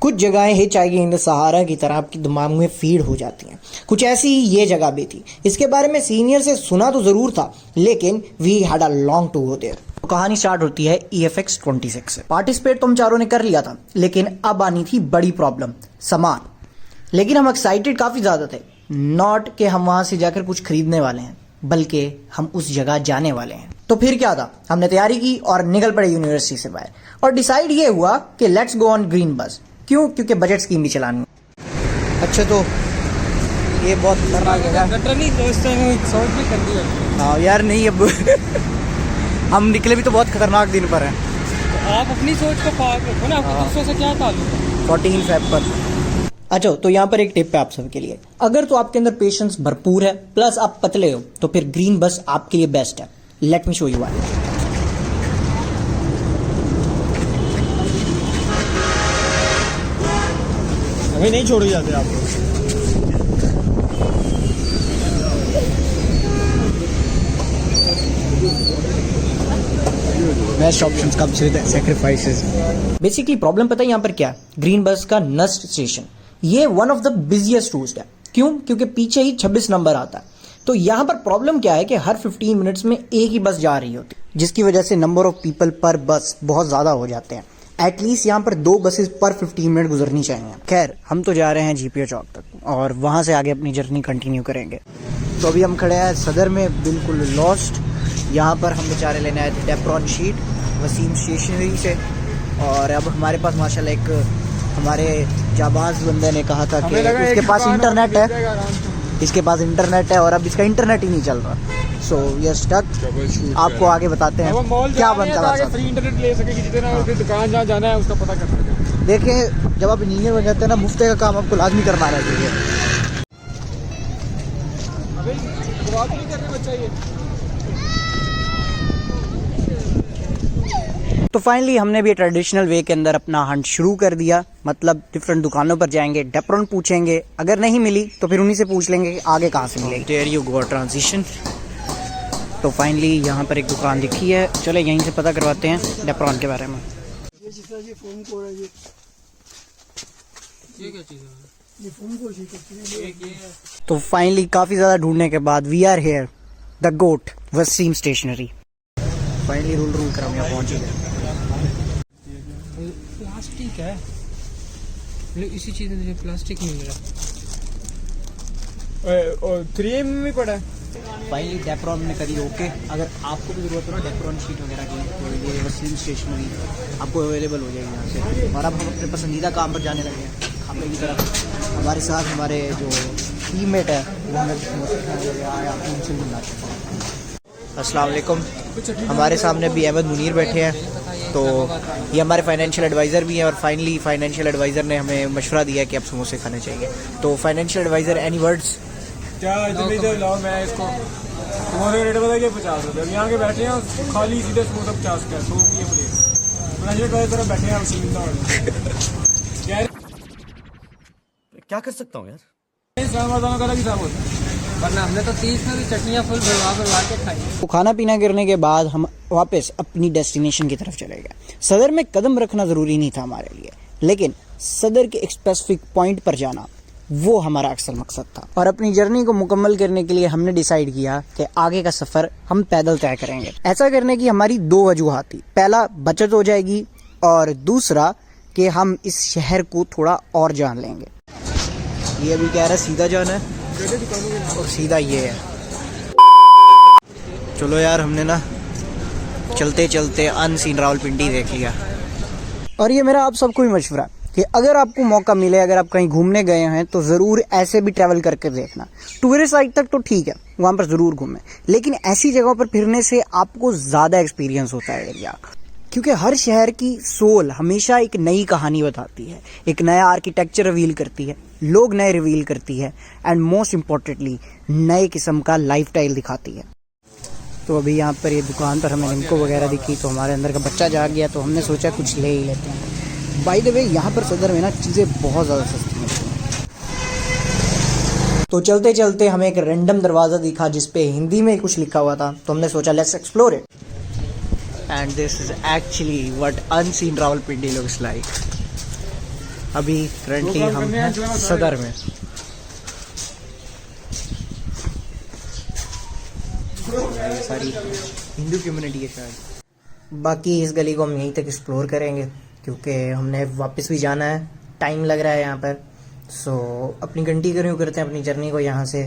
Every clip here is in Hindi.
कुछ जगहें हिचहाइकिंग इन द सहारा की तरह आपके दिमाग में फीड हो जाती हैं। कुछ ऐसी ही ये जगह भी थी। इसके बारे में सीनियर से सुना तो ज़रूर था, लेकिन we had a long to go there. तो कहानी स्टार्ट होती है EFX 26 से। पार्टिसिपेट तो हम चारों ने कर लिया था, लेकिन अब आनी थी बड़ी प्रॉब्लम, सामान। लेकिन हम एक्साइटेड काफ़ी ज़्यादा थे। नॉट कि हम वहाँ से जाकर कुछ खरीदने वाले हैं, बल्कि हम उस जगह जाने वाले हैं। तो फिर क्या था, हमने तैयारी की और निकल पड़े यूनिवर्सिटी से बाहर। और डिसाइड ये हुआ कि लेट्स गो ऑन ग्रीन बस। क्यों? क्योंकि बजट स्कीम भी चलानी है। अच्छा, तो ये बहुत खतरनाक जगह नहीं, दोस्तों ने सोच भी कर दी है। हाँ यार, नहीं अब हम निकले भी तो बहुत खतरनाक दिन पर हैं। तो आप अपनी सोच को पाक रखो ना, आपको दूसरों से क्या ताल्लुक है। 14 फेब पर। अच्छा, तो यहाँ पर एक टिप है आप सबके लिए। अगर तो आपके अंदर पेशेंस भरपूर है, प्लस आप पतले हो, तो फिर ग्रीन बस आपके लिए बेस्ट है। Let me show you why. अभी नहीं छोड़े जाते आपको। Best options comes with sacrifices. Basically problem पता है यहाँ पर क्या है? ग्रीन बस का नस्ट स्टेशन ये one of the busiest route है। क्यों? क्योंकि पीछे ही 26 नंबर आता है। तो यहाँ पर प्रॉब्लम क्या है कि हर 15 मिनट्स में एक ही बस जा रही होती है, जिसकी वजह से नंबर ऑफ पीपल पर बस बहुत ज़्यादा हो जाते हैं। एटलीस्ट यहाँ पर 2 बसेस पर 15 मिनट गुजरनी चाहिए। खैर, हम तो जा रहे हैं GPO चौक तक और वहाँ से आगे अपनी जर्नी कंटिन्यू करेंगे। तो अभी हम खड़े हैं सदर में, बिल्कुल लॉस्ट। यहाँ पर हम बेचारे लेने आए थे डेप्रॉन शीट वसीम स्टेशनरी से। और अब हमारे पास माशाल्लाह एक हमारे जाबाज बंदे ने कहा था कि इसके पास इंटरनेट है, इसके पास इंटरनेट है और अब इसका इंटरनेट ही नहीं चल रहा। सो ये स्टक। आपको आगे बताते हैं क्या बनता है। फ्री इंटरनेट ले सकेगी जितना, और फिर दुकान जहाँ जाना है उसका पता कर सकें। देखिए, जब आप इंजीनियर बन जाते हैं ना, मुफ्ते का काम आपको लाजमी करना आना चाहिए। अभी बात नहीं करने बच्चा ये। तो फाइनली हमने भी ट्रेडिशनल वे के अंदर अपना हंट शुरू कर दिया। मतलब डिफरेंट दुकानों पर जाएंगे, डेप्रॉन पूछेंगे, अगर नहीं मिली तो फिर उन्हीं से पूछ लेंगे कि आगे कहाँ से मिलेगी। There you go transition. तो फाइनली यहाँ पर एक दुकान दिखी है, चले यहीं से पता करवाते हैं डेप्रॉन के बारे में। तो फाइनली काफ़ी ज़्यादा ढूंढने के बाद we are here, the goat Waseem stationery. Finally rule कर हम यहाँ पहुँच गए। प्लास्टिक है, इसी चीज में मुझे प्लास्टिक मिल रहा और 3M में पड़ा है। फाइनली डेप्रॉन ने करी ओके। अगर आपको भी ज़रूरत हो ना डेप्रॉन शीट वगैरह की, तो ये वसीम स्टेशनरी आपको अवेलेबल हो जाएगी यहाँ से। और अब हम अपने पसंदीदा काम पर जाने लगे हैं, खाने की तरफ। हमारे साथ हमारे जो टीममेट है वो हमें उनसे मिलना चाहते हैं। अस्सलाम वालेकुम। हमारे सामने भी अहमद मुनीर बैठे हैं, तो ये हमारे फाइनेंशियल एडवाइज़र भी हैं। और फाइनली फाइनेंशियल एडवाइज़र ने हमें मशवरा दिया कि अब समोसे खाने चाहिए। तो फाइनेंशियल एडवाइज़र, एनी वर्ड्स? क्या इधर लाओ, मैं इसको समोसे का रेट बता के 50 रुपये। यहाँ के बैठे हैं खाली सीधे समोसा 50 का 100 की प्लेट। तरह बैठे हैं क्या कर सकता हूँ यार। वरना हमने तो 30 में भी चटनियाँ फुल भरवा के खाई। तो खाना पीना गिरने के बाद हम वापस अपनी डेस्टिनेशन की तरफ चले गए। सदर में कदम रखना ज़रूरी नहीं था हमारे लिए, लेकिन सदर के एक स्पेसिफिक पॉइंट पर जाना वो हमारा अक्सर मकसद था। और अपनी जर्नी को मुकम्मल करने के लिए हमने डिसाइड किया कि आगे का सफ़र हम पैदल तय करेंगे। ऐसा करने की हमारी 2 वजूहात थी। पहला, बचत हो जाएगी, और दूसरा कि हम इस शहर को थोड़ा और जान लेंगे। ये अभी कह रहा है सीधा जाना है और सीधा ये है। चलो यार, हमने ना चलते चलते अनसीन रावलपिंडी देख लिया। और ये मेरा आप सबको भी मशवरा कि अगर आपको मौका मिले, अगर आप कहीं घूमने गए हैं, तो ज़रूर ऐसे भी ट्रैवल करके देखना। टूरिस्ट साइट तक तो ठीक है, वहाँ पर ज़रूर घूमें, लेकिन ऐसी जगहों पर फिरने से आपको ज़्यादा एक्सपीरियंस होता है एरिया का। क्योंकि हर शहर की सोल हमेशा एक नई कहानी बताती है, एक नया आर्किटेक्चर रिवील करती है, लोग नए रिवील करती है, एंड मोस्ट इम्पॉर्टेंटली नए किस्म का लाइफस्टाइल दिखाती है। तो अभी यहाँ पर ये दुकान पर हमें निम्को वगैरह दिखी, तो हमारे अंदर का बच्चा जाग गया, तो हमने सोचा कुछ ले ही लेते हैं। बाय द वे, यहाँ पर सदर में ना चीज़ें बहुत ज़्यादा सस्ती मिलती हैं। तो चलते चलते हमें एक रैंडम दरवाज़ा दिखा जिस पे हिंदी में कुछ लिखा हुआ था, तो हमने सोचा let's explore it. And this is actually what unseen Rawalpindi looks like. अभी करंटली हम हैं सदर में। सारी हिंदू कम्युनिटी है शायद। बाकी इस गली को हम यहीं तक एक्सप्लोर करेंगे क्योंकि हमने वापस भी जाना है, टाइम लग रहा है यहाँ पर। सो अपनी कंटिन्यू करते हैं अपनी जर्नी को यहाँ से।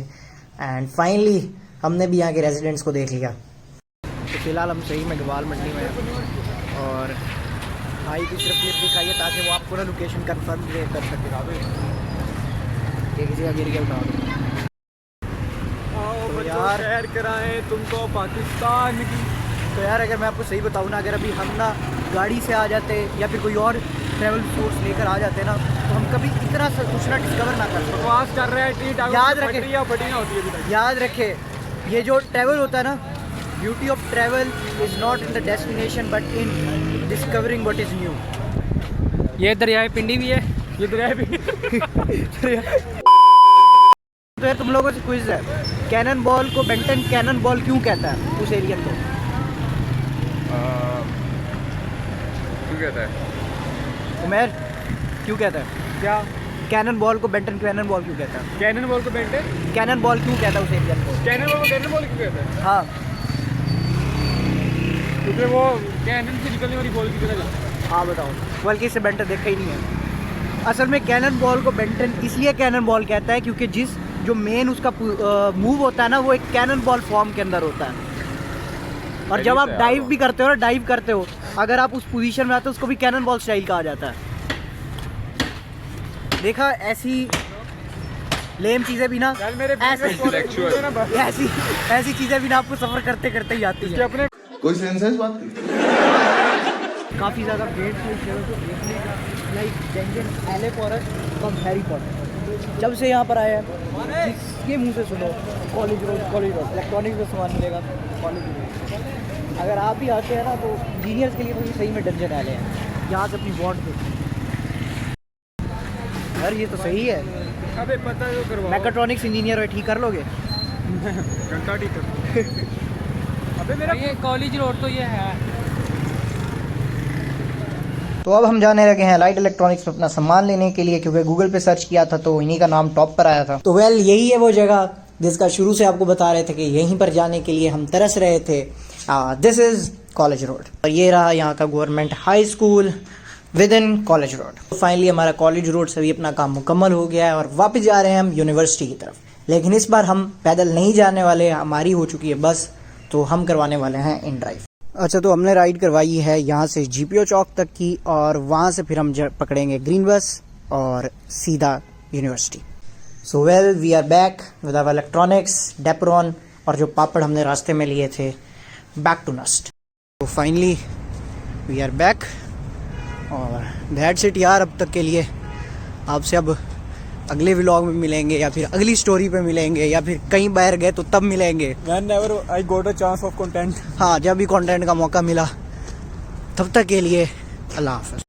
एंड फाइनली हमने भी यहाँ के रेजिडेंट्स को देख लिया। तो फिलहाल हम सही में गवाल मंडी में हैं और भाई की सिर्फ क्लिप दिखाइए ताकि वो आपको ना लोकेशन कंफर्म कर सके। किसी का गिर के उठा दो तो यार सैर कराएं तुमको पाकिस्तान की। तो यार अगर मैं आपको सही बताऊँ ना, अगर अभी हम ना गाड़ी से आ जाते या फिर कोई और ट्रैवल सोर्स लेकर आ जाते ना तो हम कभी इतना कुछ ना डिस्कवर ना कर सकते। बकवास कर रहे हैं। याद रखे, बड़ी ना होती है। याद रखे, ये जो ट्रैवल होता है ना, beauty of travel is not in the destination but in discovering what is new. ये दरियाए पिंडी भी है। ये दरिया भी तो यार तुम लोगों से क्विज है, कैनन बॉल को बेंटन कैनन बॉल क्यों कहता है उस एलियन को? क्यों कहता है? उमेर क्यों कहता है? क्या कैनन बॉल को बेंटन कैनन बॉल क्यों कहता है? कैनन बॉल को बेंटन कैनन बॉल क्यों कहता है उस एलियन को? कैनन बॉल को कैनन बॉल क्यों कहता है? हाँ, क्योंकि वो कैनन से निकलने वाली बॉल की तरह चलता है। हाँ बताओ, बल्कि इसे बेंटन देखा ही नहीं है। असल में कैनन बॉल को बेंटन इसलिए कैनन बॉल कहता है क्योंकि जो मेन उसका मूव होता है ना वो एक कैनन बॉल फॉर्म के अंदर होता है। और जब आप डाइव भी करते हो ना, डाइव करते हो, अगर आप उस पोजीशन में आते हो उसको भी कैनन बॉल स्टाइल कहा जाता है। देखा, ऐसी लेम चीज़ें भी ना, ऐसी चीज़ें भी ना आपको सफ़र करते करते ही आती है। अपने कोई सेंस है इस बात की? काफ़ी ज़्यादा ब्यूटीफुल जगह को देखने का, लाइक डेंजन एले फॉरेस्ट फ्रॉम हैरी पॉटर। जब से यहाँ पर आए हैं जिसके मुंह से सुनो कॉलेज रोड इलेक्ट्रॉनिक्स में सामान मिलेगा कॉलेज रोड। अगर आप भी आते हैं ना तो इंजीनियर्स के लिए तो सही में डेंजन एले हैं, यहाँ से अपनी बॉन्ड पे। यार ये तो सही है। अबे पता जो करवाओ। मैकेट्रॉनिक्स इंजीनियर है, ठीक कर लोगे? घंटा ठीक कर। अबे मेरा ये कॉलेज रोड तो ये है। तो अब हम जाने लगे हैं लाइट इलेक्ट्रॉनिक्स में अपना सामान लेने के लिए, क्योंकि गूगल पे सर्च किया था तो इन्हीं का नाम टॉप पर आया था। तो वेल यही है वो जगह जिसका शुरू से आपको बता रहे थे कि यहीं पर जाने के लिए हम तरस रहे थे। दिस इज कॉलेज रोड और ये रहा यहाँ का government high school with in college road. तो फाइनली हमारा कॉलेज रोड से भी अपना काम मुकम्मल हो गया है और वापस जा रहे हैं हम यूनिवर्सिटी की तरफ। लेकिन इस बार हम पैदल नहीं जाने वाले, हमारी हो चुकी है बस, तो हम करवाने वाले हैं इन ड्राइव। अच्छा, तो हमने राइड करवाई है यहाँ से जीपीओ चौक तक की और वहाँ से फिर हम पकड़ेंगे ग्रीन बस और सीधा university. So well we are back with our electronics, डेपरॉन और जो पापड़ हमने रास्ते में लिए थे, बैक टू नस्ट। तो फाइनली वी आर बैक और दैट्स इट यार। अब तक के लिए आपसे अब अगले व्लॉग में मिलेंगे या फिर अगली स्टोरी पे मिलेंगे या फिर कहीं बाहर गए तो तब मिलेंगे। Whenever I got a chance of content। हाँ, जब भी कंटेंट का मौका मिला। तब तक के लिए अल्लाह हाफ़िज़।